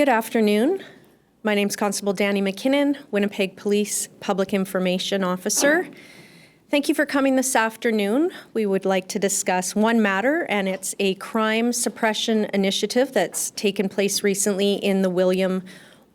Good afternoon. My name is Constable Danny McKinnon, Winnipeg Police Public Information Officer. Thank you for coming this afternoon. We would like to discuss one matter, and it's a crime-suppression initiative that's taken place recently in the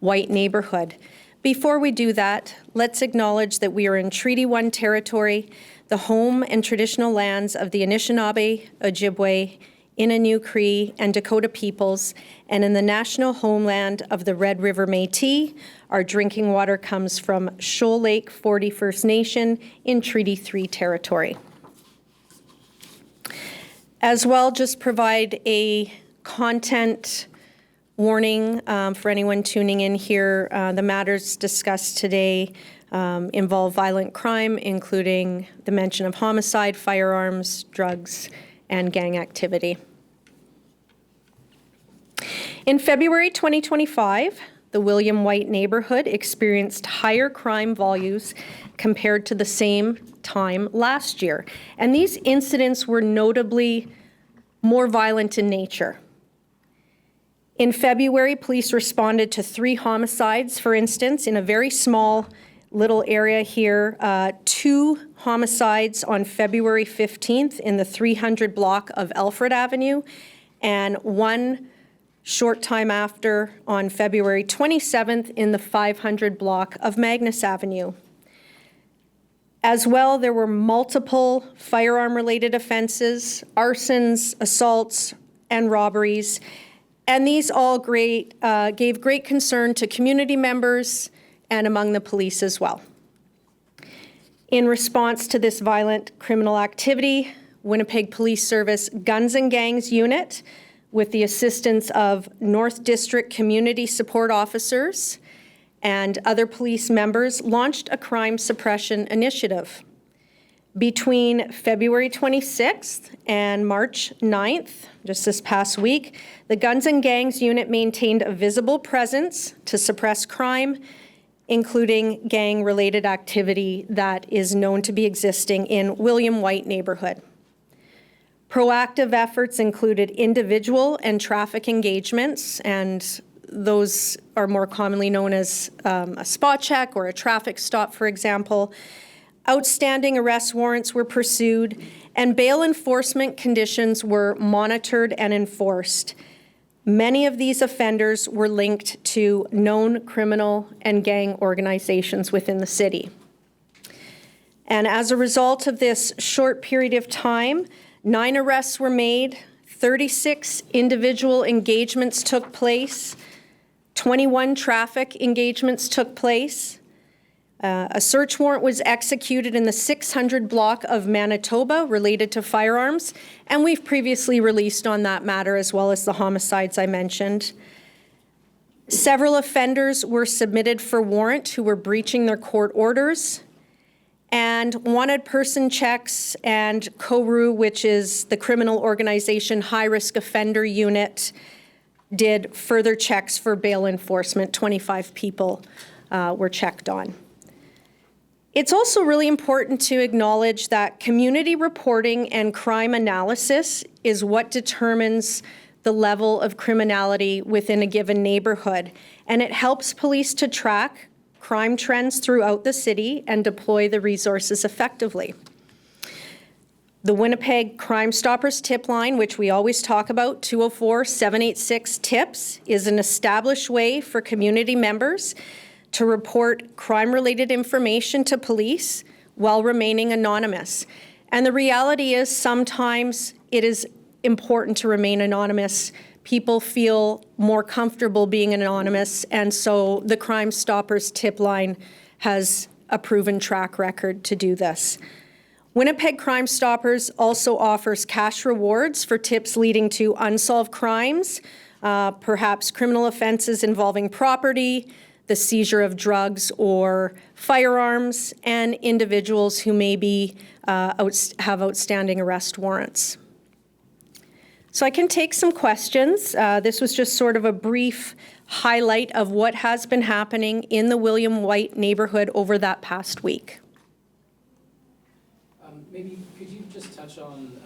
Whyte neighbourhood. Before we do that, let's acknowledge that we are in Treaty 1 territory, the home and traditional lands of the Anishinaabe, Ojibwe, Innu, Cree, and Dakota peoples, and in the national homeland of the Red River Métis, our drinking water comes from Shoal Lake 40 First Nation in Treaty 3 territory. As well, just provide a content warning for anyone tuning in here. The matters discussed today involve violent crime, including the mention of homicide, firearms, drugs, and gang activity. In February 2025, the Whyte neighbourhood experienced higher crime volumes compared to the same time last year. And these incidents were notably more violent in nature. In February, police responded to 3 homicides, for instance, in a very small little area here. 2 homicides on February 15th in the 300 block of Alfred Avenue, and 1 short time after on February 27th in the 500 block of Magnus Avenue. As well, there were multiple firearm-related offences, arsons, assaults, and robberies, and these all gave great concern to community members and among the police as well. In response to this violent criminal activity, Winnipeg Police Service Guns and Gangs Unit, with the assistance of North District Community Support Officers and other police members, launched a crime-suppression initiative. Between February 26th and March 9th, just this past week, the Guns and Gangs Unit maintained a visible presence to suppress crime, including gang-related activity that is known to be existing in Whyte neighbourhood. Proactive efforts included individual and traffic engagements, and those are more commonly known as a spot check or a traffic stop, for example. Outstanding arrest warrants were pursued, and bail enforcement conditions were monitored and enforced. Many of these offenders were linked to known criminal and gang organizations within the city. And as a result of this short period of time, 9 arrests were made, 36 individual engagements took place, 21 traffic engagements took place. A search warrant was executed in the 600 block of Manitoba related to firearms, and we've previously released on that matter as well as the homicides I mentioned. Several offenders were submitted for warrant who were breaching their court orders, and wanted person checks and CORU, which is the criminal organization high-risk offender unit, did further checks for bail enforcement. 25 people were checked on. It's also really important to acknowledge that community reporting and crime analysis is what determines the level of criminality within a given neighborhood, and it helps police to track crime trends throughout the city and deploy the resources effectively. The Winnipeg Crime Stoppers tip line, which we always talk about, 204-786-TIPS, is an established way for community members to report crime-related information to police while remaining anonymous. And the reality is sometimes it is important to remain anonymous. People feel more comfortable being anonymous, and so the Crime Stoppers tip line has a proven track record to do this. Winnipeg Crime Stoppers also offers cash rewards for tips leading to unsolved crimes, perhaps criminal offences involving property, the seizure of drugs or firearms, and individuals who maybe have outstanding arrest warrants. So I can take some questions. This was just sort of a brief highlight of what has been happening in the Whyte neighbourhood over that past week. Maybe could you just touch on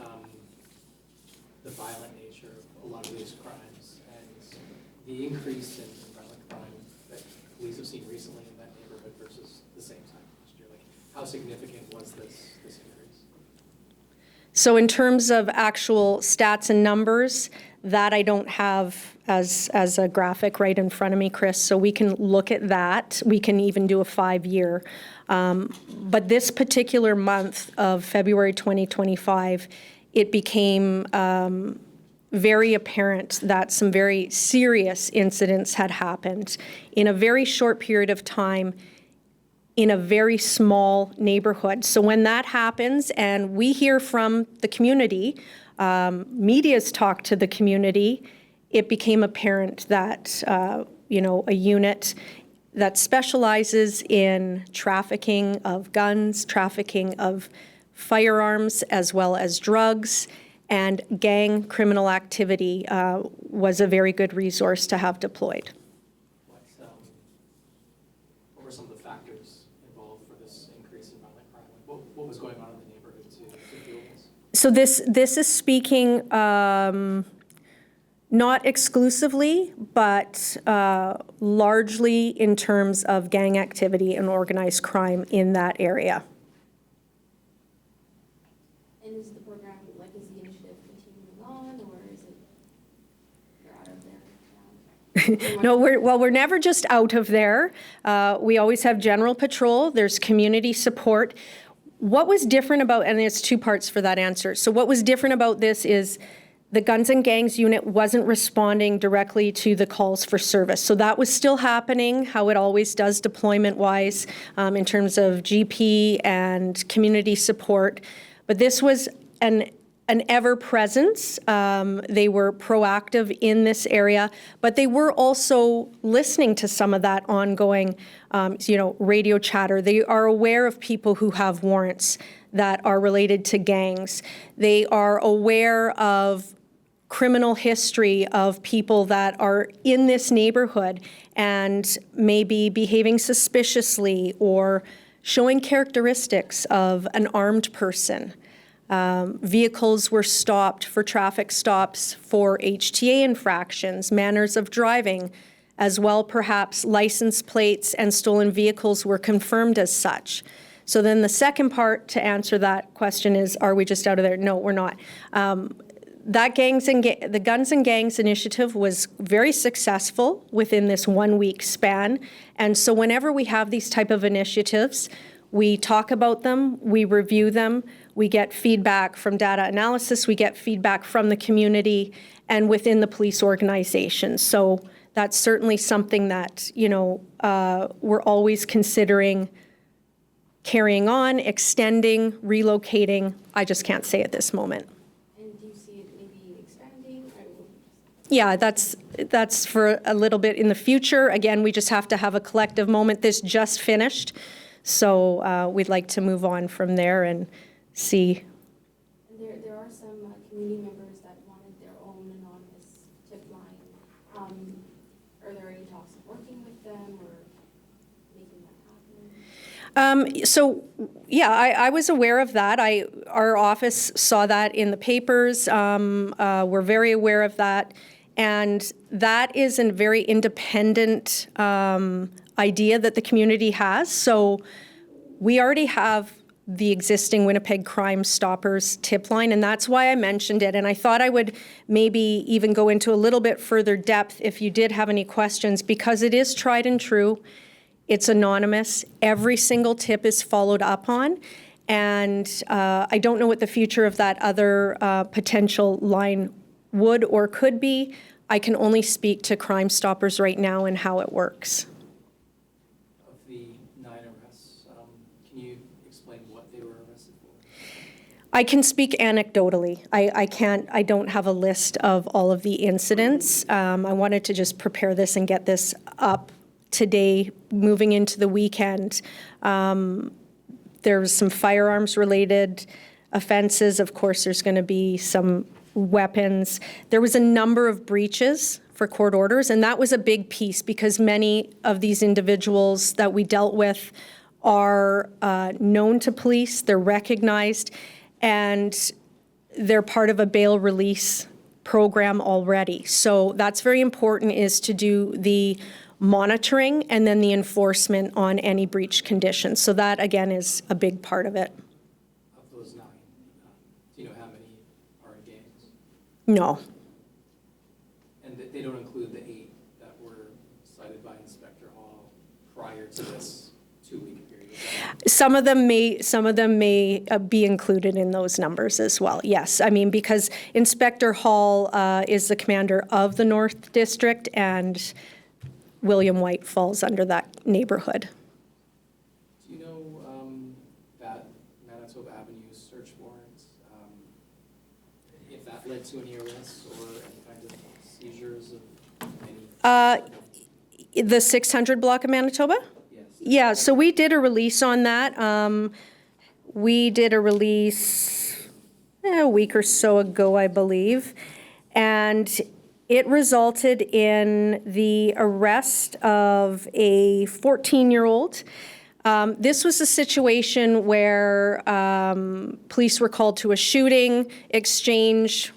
the violent nature of a lot of these crimes and the increase in violent crime that police have seen recently in that neighborhood versus the same time last year? Like, how significant was this increase? So in terms of actual stats and numbers, that I don't have as a graphic right in front of me, Chris, so we can look at that. We can even do a 5-year. But this particular month of February 2025, it became very apparent that some very serious incidents had happened in a very short period of time in a very small neighborhood. So when that happens and we hear from the community, media's talked to the community, it became apparent that, a unit that specializes in trafficking of guns, trafficking of firearms, as well as drugs, and gang criminal activity was a very good resource to have deployed. What were some of the factors involved for this increase in violent crime? Like, what was going on in the neighborhood to fuel this? So this is speaking not exclusively, but largely in terms of gang activity and organized crime in that area. And is the program, is the initiative continuing on, or is it, you're out of there now? No, we're never just out of there. We always have general patrol. There's community support. What was different about, and there's two parts for that answer. So what was different about this is the Guns and Gangs unit wasn't responding directly to the calls for service. So that was still happening, how it always does deployment-wise, in terms of GP and community support. But this was an ever-presence. They were proactive in this area, but they were also listening to some of that ongoing, radio chatter. They are aware of people who have warrants that are related to gangs. They are aware of criminal history of people that are in this neighborhood and maybe behaving suspiciously or showing characteristics of an armed person. Vehicles were stopped for traffic stops for HTA infractions, manners of driving, as well perhaps license plates and stolen vehicles were confirmed as such. So then the second part to answer that question is, are we just out of there? No, we're not. The Guns and Gangs initiative was very successful within this 1-week span. And so whenever we have these type of initiatives, we talk about them, we review them, we get feedback from data analysis, we get feedback from the community and within the police organization. So that's certainly something that, we're always considering carrying on, extending, relocating. I just can't say at this moment. And do you see it maybe expanding? Yeah, that's for a little bit in the future. Again, we just have to have a collective moment. This just finished, so we'd like to move on from there and see. And there are some community members that wanted their own anonymous tip line. Are there any talks of working with them or making that happen? So, yeah, I was aware of that. Our office saw that in the papers. We're very aware of that. And that is a very independent idea that the community has. So we already have the existing Winnipeg Crime Stoppers tip line, and that's why I mentioned it. And I thought I would maybe even go into a little bit further depth if you did have any questions, because it is tried and true. It's anonymous. Every single tip is followed up on. And I don't know what the future of that other potential line would or could be. I can only speak to Crime Stoppers right now and how it works. Of the 9 arrests, can you explain what they were arrested for? I can speak anecdotally. I don't have a list of all of the incidents. I wanted to just prepare this and get this up today, moving into the weekend. There's some firearms-related offenses. Of course, there's going to be some weapons. There was a number of breaches for court orders, and that was a big piece because many of these individuals that we dealt with are known to police, they're recognized, and they're part of a bail release program already. So that's very important, is to do the monitoring and then the enforcement on any breach conditions. So that, again, is a big part of it. Of those 9, do you know how many are in gangs? No. And they don't include the 8 that were cited by Inspector Hall prior to this 2-week period? Some of them may be included in those numbers as well, yes. I mean, because Inspector Hall is the commander of the North District, and William Whyte falls under that neighborhood. Do you know that Manitoba Avenue search warrant, if that led to any arrests or any kind of seizures of any? The 600 block of Manitoba? Yes. Yeah, so we did a release on that. We did a release a week or so ago, I believe, and it resulted in the arrest of a 14-year-old. This was a situation where police were called to a shooting exchange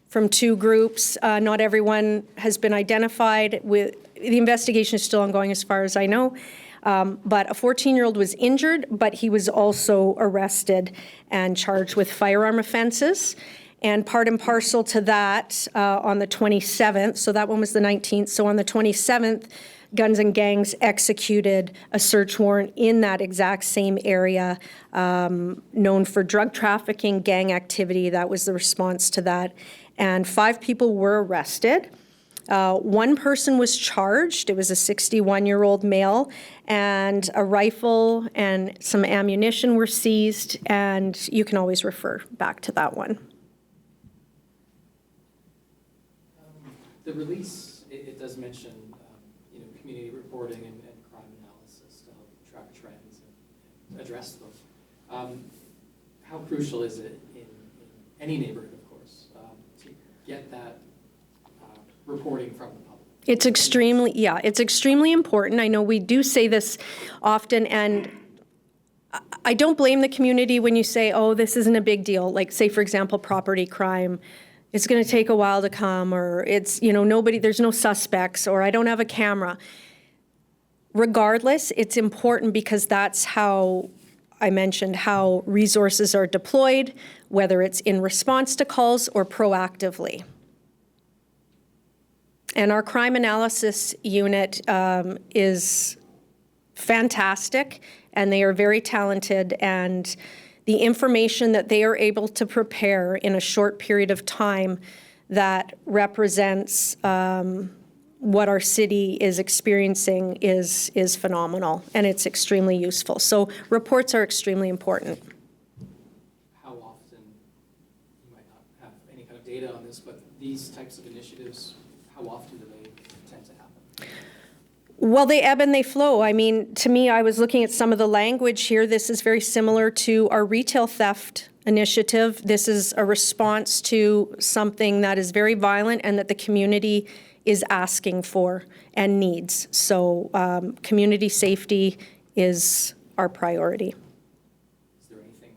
from 2 groups. Not everyone has been identified. The investigation is still ongoing as far as I know. But a 14-year-old was injured, but he was also arrested and charged with firearm offences. And part and parcel to that, on the 27th, so that one was the 19th, so on the 27th, Guns and Gangs executed a search warrant in that exact same area, known for drug trafficking, gang activity. That was the response to that. And 5 people were arrested. 1 person was charged. It was a 61-year-old male, and a rifle and some ammunition were seized, and you can always refer back to that one. The release, it does mention, community reporting and crime analysis to help track trends and address them. How crucial is it in any neighborhood, of course, to get that reporting from the public? It's extremely important. I know we do say this often, and I don't blame the community when you say, oh, this isn't a big deal. Like, say, for example, property crime. It's going to take a while to come, or it's, there's no suspects, or I don't have a camera. Regardless, it's important because that's how I mentioned how resources are deployed, whether it's in response to calls or proactively. And our crime analysis unit is fantastic, and they are very talented, and the information that they are able to prepare in a short period of time that represents what our city is experiencing is phenomenal, and it's extremely useful. So reports are extremely important. How often, you might not have any kind of data on this, but these types of initiatives, how often do they tend to happen? Well, they ebb and they flow. I mean, to me, I was looking at some of the language here. This is very similar to our retail theft initiative. This is a response to something that is very violent and that the community is asking for and needs. So community safety is our priority. Is there anything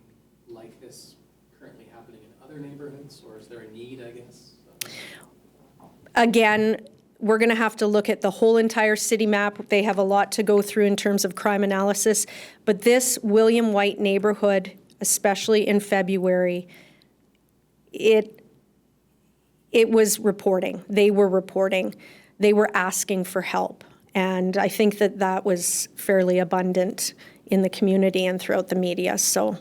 like this currently happening in other neighborhoods, or is there a need, I guess? Again, we're going to have to look at the whole entire city map. They have a lot to go through in terms of crime analysis. But this William Whyte neighborhood, especially in February, it was reporting. They were reporting. They were asking for help. And I think that that was fairly abundant in the community and throughout the media. So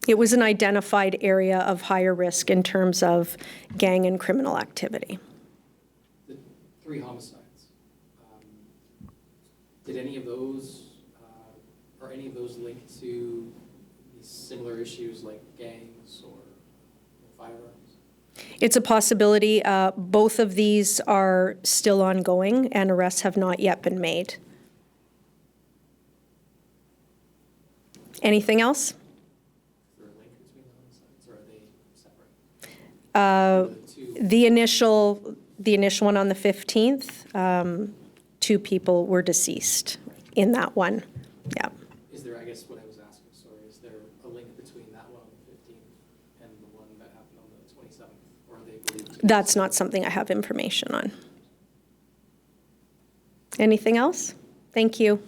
it was an identified area of higher risk in terms of gang and criminal activity. The 3 homicides, did any of those, are any of those linked to these similar issues like gangs or firearms? It's a possibility. Both of these are still ongoing, and arrests have not yet been made. Anything else? The initial one on the 15th, 2 people were deceased in that one. Yeah. Is there, I guess what I was asking, sorry, is there a link between that one on the 15th and the one that That's not something I have information on. Anything else? Thank you.